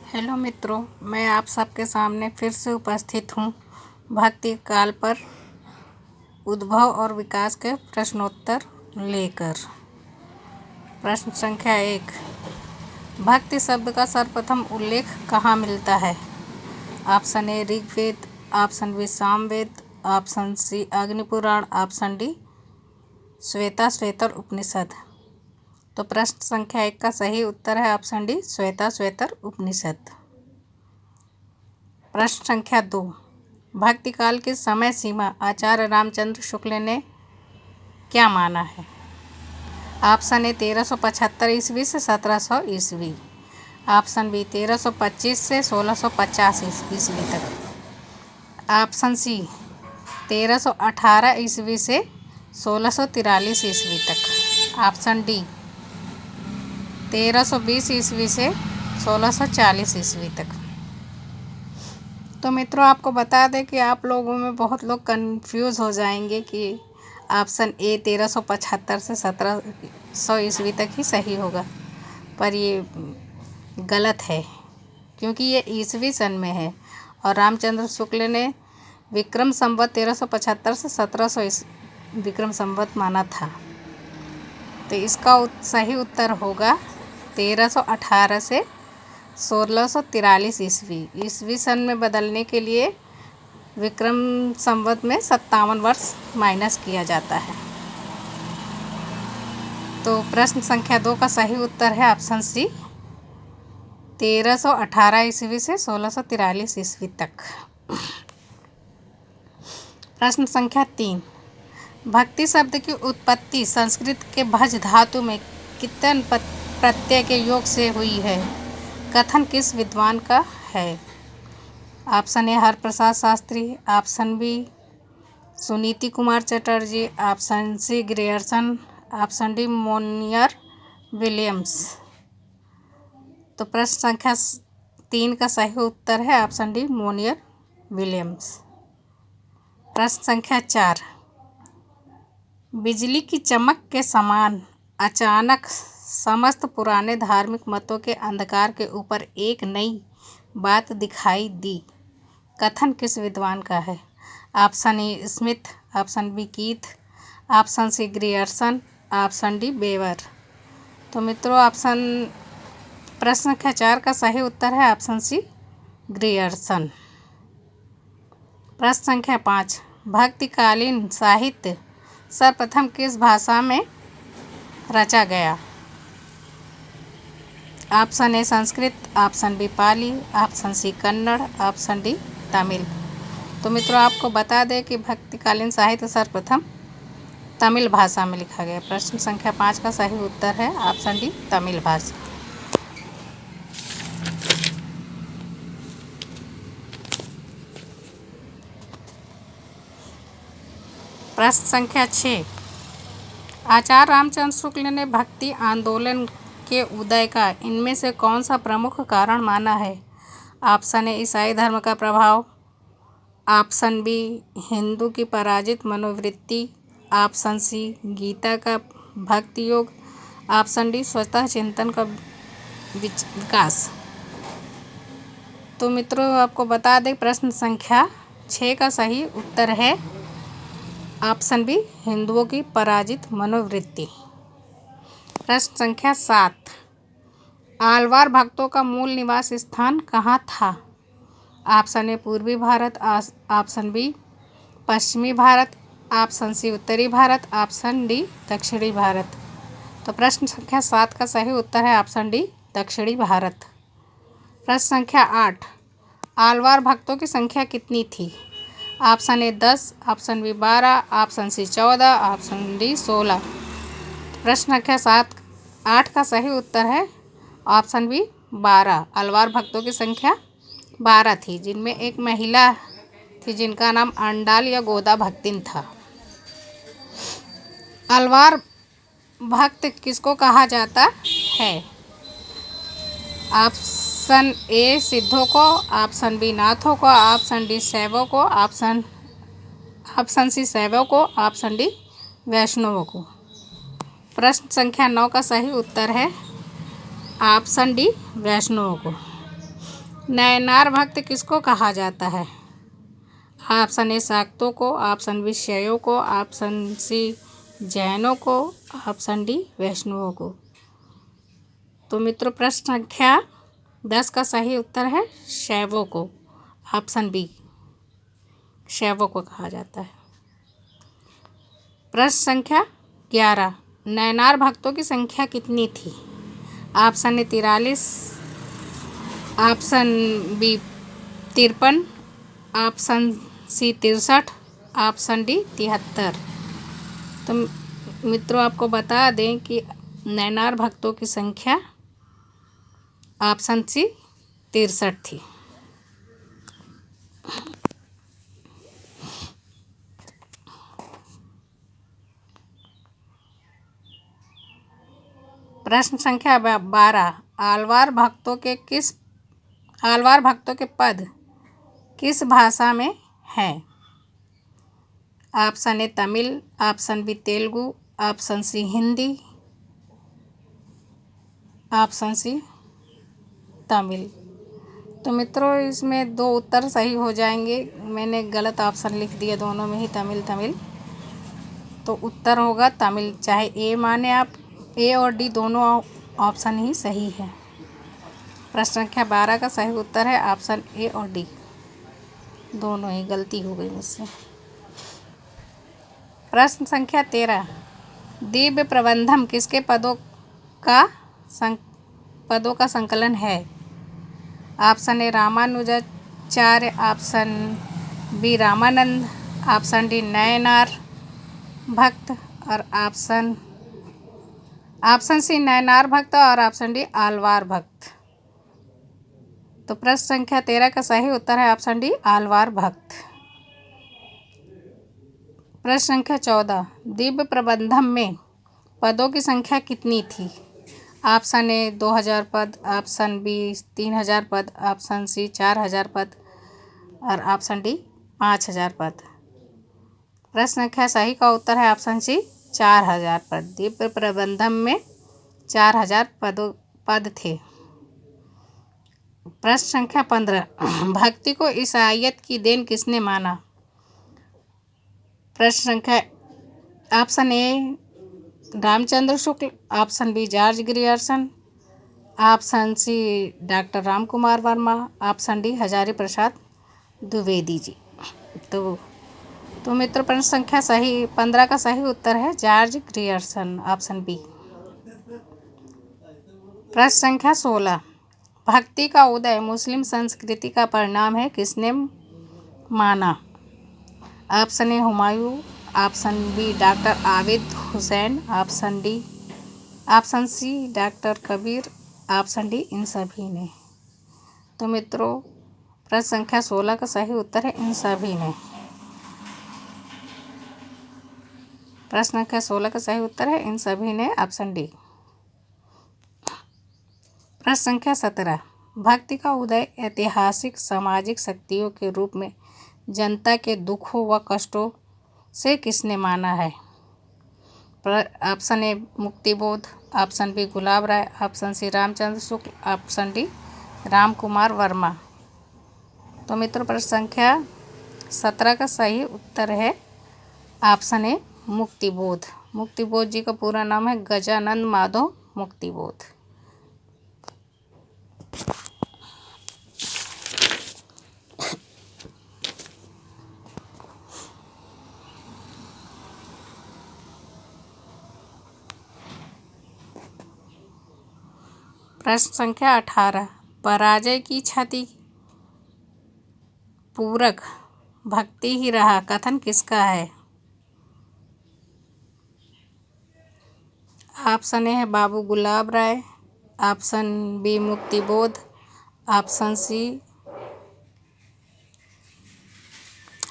Hello मित्रों, मैं आप सबके सामने फिर से उपस्थित हूँ भक्ति काल पर उद्भव और विकास के प्रश्नोत्तर लेकर। प्रश्न संख्या 1, भक्ति शब्द का सर्वप्रथम उल्लेख कहाँ मिलता है? Option A Rigveda, option B Samaveda, option C Agnipuran, option D Shveta Upanishad. तो प्रश्न संख्या 1 का सही उत्तर है ऑप्शन डी श्वेता उपनिषद। प्रश्न संख्या 2, भक्ति काल की समय सीमा आचार्य रामचंद्र शुक्ल ने क्या माना है? ऑप्शन ए 1375 ईस्वी से 1700 ईस्वी, ऑप्शन बी 1325 से 1650 ईस्वी तक, ऑप्शन सी 1318 ईस्वी से 1643 ईस्वी तक, ऑप्शन डी 1320 ईस्वी से 1640 ईस्वी तक। तो मित्रों, आपको बता दें कि आप लोगों में बहुत लोग कंफ्यूज हो जाएंगे कि ऑप्शन ए 1375 से 1700 ईस्वी तक ही सही होगा, पर ये गलत है क्योंकि ये ईस्वी सन में है और रामचंद्र शुक्ल ने विक्रम संवत 1375 से 1700 विक्रम संवत माना था। तो इसका सही उत्तर होगा 1318 से 1643 ईस्वी सन में बदलने के लिए विक्रम संवत में 57 वर्ष माइनस किया जाता है। तो प्रश्न संख्या 2 का सही उत्तर है ऑप्शन सी 1318 ईस्वी से 1643 ईस्वी तक। प्रश्न संख्या 3, भक्ति शब्द की उत्पत्ति संस्कृत के भज धातु में कितन प्रत्यय के योग से हुई है? कथन किस विद्वान का है? Option A Haraprasad Shastri, option B Suniti Kumar Chatterji, option C Grierson, option D Monier Williams. तो प्रश्न संख्या 3 का सही उत्तर है ऑप्शन डी मोनियर विलियम्स। प्रश्न संख्या 4, बिजली की चमक के समान अचानक समस्त पुराने धार्मिक मतों के अंधकार के ऊपर एक नई बात दिखाई दी। कथन किस विद्वान का है? Option A Smith, option B Keith, option C Grierson, option D Weber. तो मित्रों, प्रश्न संख्या 4 का सही उत्तर है ऑप्शन सी ग्रियर्सन। प्रश्न संख्या 5, भक्तिकालीन साहित्य सर्वप्रथम किस भाषा में रचा गया? Option A Sanskrit, option B Pali, option C Kannada, option D Tamil. तो मित्रों, आपको बता दें कि भक्तिकालीन साहित्य सर्वप्रथम तमिल भाषा में लिखा गया। प्रश्न संख्या 5 का सही उत्तर है ऑप्शन डी तमिल भाषा। प्रश्न संख्या 6, आचार्य रामचंद्र शुक्ल ने भक्ति आंदोलन के उदय का इनमें से कौन सा प्रमुख कारण माना है? ऑप्शन ए ईसाई धर्म का प्रभाव, ऑप्शन बी हिंदू की पराजित मनोवृत्ति, ऑप्शन सी गीता का भक्ति योग, ऑप्शन डी स्वतः चिंतन का विकास। तो मित्रों, आपको बता दें प्रश्न संख्या 6 का सही उत्तर है ऑप्शन बी हिंदुओं की पराजित मनोवृत्ति। प्रश्न संख्या 7, आलवार भक्तों का मूल निवास स्थान कहाँ था? ऑप्शन ए पूर्वी भारत, ऑप्शन बी पश्चिमी भारत, ऑप्शन सी उत्तरी भारत, ऑप्शन डी दक्षिणी भारत। तो प्रश्न संख्या 7 का सही उत्तर है ऑप्शन डी दक्षिणी भारत। प्रश्न संख्या 8, आलवार भक्तों की संख्या कितनी थी? Option A 10, option B 12, option C 14, option D 16। प्रश्न संख्या 8 का सही उत्तर है ऑप्शन बी 12। अलवार भक्तों की संख्या 12 थी, जिनमें एक महिला थी जिनका नाम अंडाल या गोदा भक्तिन था। अलवार भक्त किसको कहा जाता है? ऑप्शन ए सिद्धों को, ऑप्शन बी नाथों को, ऑप्शन डी शैवों को, ऑप्शन सी शैवों को, ऑप्शन डी वैष्णवों को। प्रश्न संख्या 9 का सही उत्तर है ऑप्शन डी वैष्णवों को। नयनार भक्त किसको कहा जाता है? ऑप्शन ए शाक्तों को, ऑप्शन बी शैवों को, ऑप्शन सी जैनों को, ऑप्शन डी वैष्णवों को। तो मित्रों प्रश्न संख्या 10 का सही उत्तर है शैवों को, ऑप्शन बी शैवों को कहा जाता है। प्रश्न संख्या 11, नयनार भक्तों की संख्या कितनी थी? Option A 43, option B 53, option C 63, option D 73। तो मित्रों आपको बता दें कि नयनार भक्तों की संख्या ऑप्शन सी 63 थी। प्रश्न संख्या 12, आलवार भक्तों के पद किस भाषा में हैं? Option A Tamil, option B Telugu, option C Hindi, option C Tamil. तो मित्रों इसमें दो उत्तर सही हो जाएंगे, मैंने गलत ऑप्शन लिख दिया दोनों में ही तमिल। तो उत्तर होगा तमिल, चाहे ए माने आप, ए और डी दोनों ऑप्शन ही सही है। प्रश्न संख्या 12 का सही उत्तर है ऑप्शन ए और डी, दोनों ही गलती हो गई मुझसे। प्रश्न संख्या 13, दिव्य प्रबंधम किसके पदों का संकलन है? Option A Ramanujacharya, option B Ramanand, option D Nayanar भक्त और ऑप्शन सी नयनार भक्त और ऑप्शन डी आलवार भक्त। तो प्रश्न संख्या 13 का सही उत्तर है ऑप्शन डी आलवार भक्त। प्रश्न संख्या 14, दिव्य प्रबंधम में पदों की संख्या कितनी थी? ऑप्शन ए 2000 पद, ऑप्शन बी 3000 पद, ऑप्शन सी 4000 पद और ऑप्शन डी 5000 पद। प्रश्न संख्या सही का उत्तर है ऑप्शन सी 4000 पद। दिव्य प्रबंधम में 4000 पद थे। प्रश्न संख्या 15, भक्ति को ईसाइयत की देन किसने माना? प्रश्न संख्या option A Ramchandra Shukla, option B George Grierson, option C doctor Ram Kumar Verma, option D Hazari Prasad Dwivedi ji. तो मित्रों प्रश्न संख्या 15 का सही उत्तर है जॉर्ज ग्रियर्सन, ऑप्शन बी। प्रश्न संख्या 16, भक्ति का उदय मुस्लिम संस्कृति का परिणाम है किसने माना? Option A Humayun, option B doctor Abid Hussain, option C doctor Kabir, option D इन सभी ने। तो मित्रों प्रश्न संख्या 16 का सही उत्तर है इन सभी ने। प्रश्न संख्या 16 का सही उत्तर है इन सभी ने, ऑप्शन डी। प्रश्न संख्या 17, भक्ति का उदय ऐतिहासिक सामाजिक शक्तियों के रूप में जनता के दुखों व कष्टों से किसने माना है? Option A Muktibodh, option B Gulab Rai, option C Ramchandra Shukla, option D Ram Kumar Verma. तो मित्रों प्रश्न संख्या 17 का सही उत्तर है ऑप्शन ए मुक्तिबोध जी का पूरा नाम है गजानंद माधव मुक्तिबोध। प्रश्न संख्या 18, पराजय की क्षति पूरक भक्ति ही रहा कथन किसका है? ऑप्शन ए है Babu Gulab Rai, option B Muktibodh, option C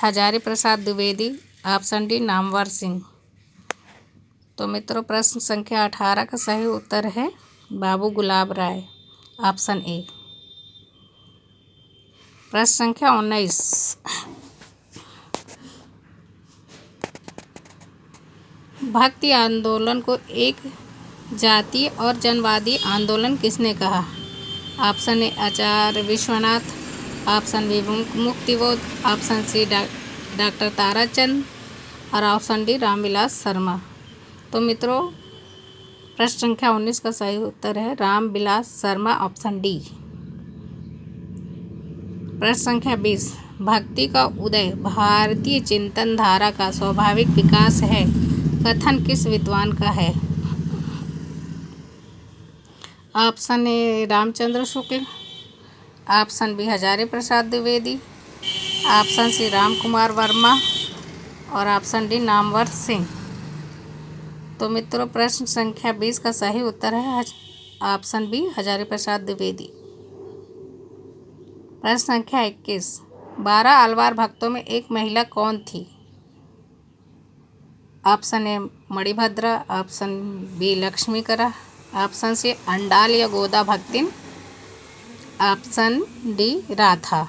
Hazari Prasad Dwivedi, option D Namvar Singh. तो मित्रों प्रश्न संख्या 18 का सही उत्तर है बाबू गुलाब राय, ऑप्शन ए। प्रश्न संख्या 19, भक्ति आंदोलन को एक जातीय और जनवादी आंदोलन किसने कहा? Option A Acharya Vishwanath, option B Muktibodh, option C doctor Tarachand और ऑप्शन डी रामविलास शर्मा। तो मित्रों प्रश्न संख्या 19 का सही उत्तर है रामविलास शर्मा, ऑप्शन डी। प्रश्न संख्या 20, भक्ति का उदय भारतीय चिंतन धारा का स्वाभाविक विकास है, कथन किस विद्वान का है? Option A Ramchandra Shukla, option B Hazari Prasad Dwivedi, option C Ram Kumar Verma और ऑप्शन डी नामवर सिंह। तो मित्रों प्रश्न संख्या 20 का सही उत्तर है ऑप्शन बी हजारी प्रसाद द्विवेदी। प्रश्न संख्या 21, 12 अलवार भक्तों में एक महिला कौन थी? Option A Manibhadra, option B Lakshmikara, option C Andal या गोदा भक्तिन, ऑप्शन डी राधा।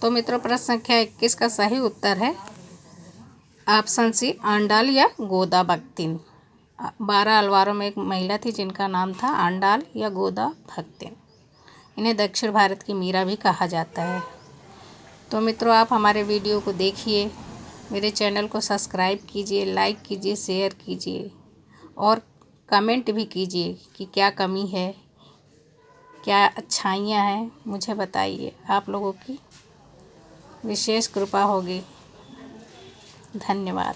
तो मित्रों प्रश्न संख्या 21 का सही उत्तर है ऑप्शन सी अंडाल या गोदा भक्तिन। 12 अलवारों में एक महिला थी जिनका नाम था अंडाल या गोदा भक्तिन। इन्हें दक्षिण भारत की मीरा भी कहा जाता है। तो मित्रों आप हमारे वीडियो को देखिए, मेरे चैनल को सब्सक्राइब कीजिए, लाइक कीजिए, शेयर कीजिए और कमेंट भी कीजिए कि क्या कमी है, क्या अच्छाइयाँ हैं, मुझे बताइए। आप लोगों की विशेष कृपा होगी। धन्यवाद।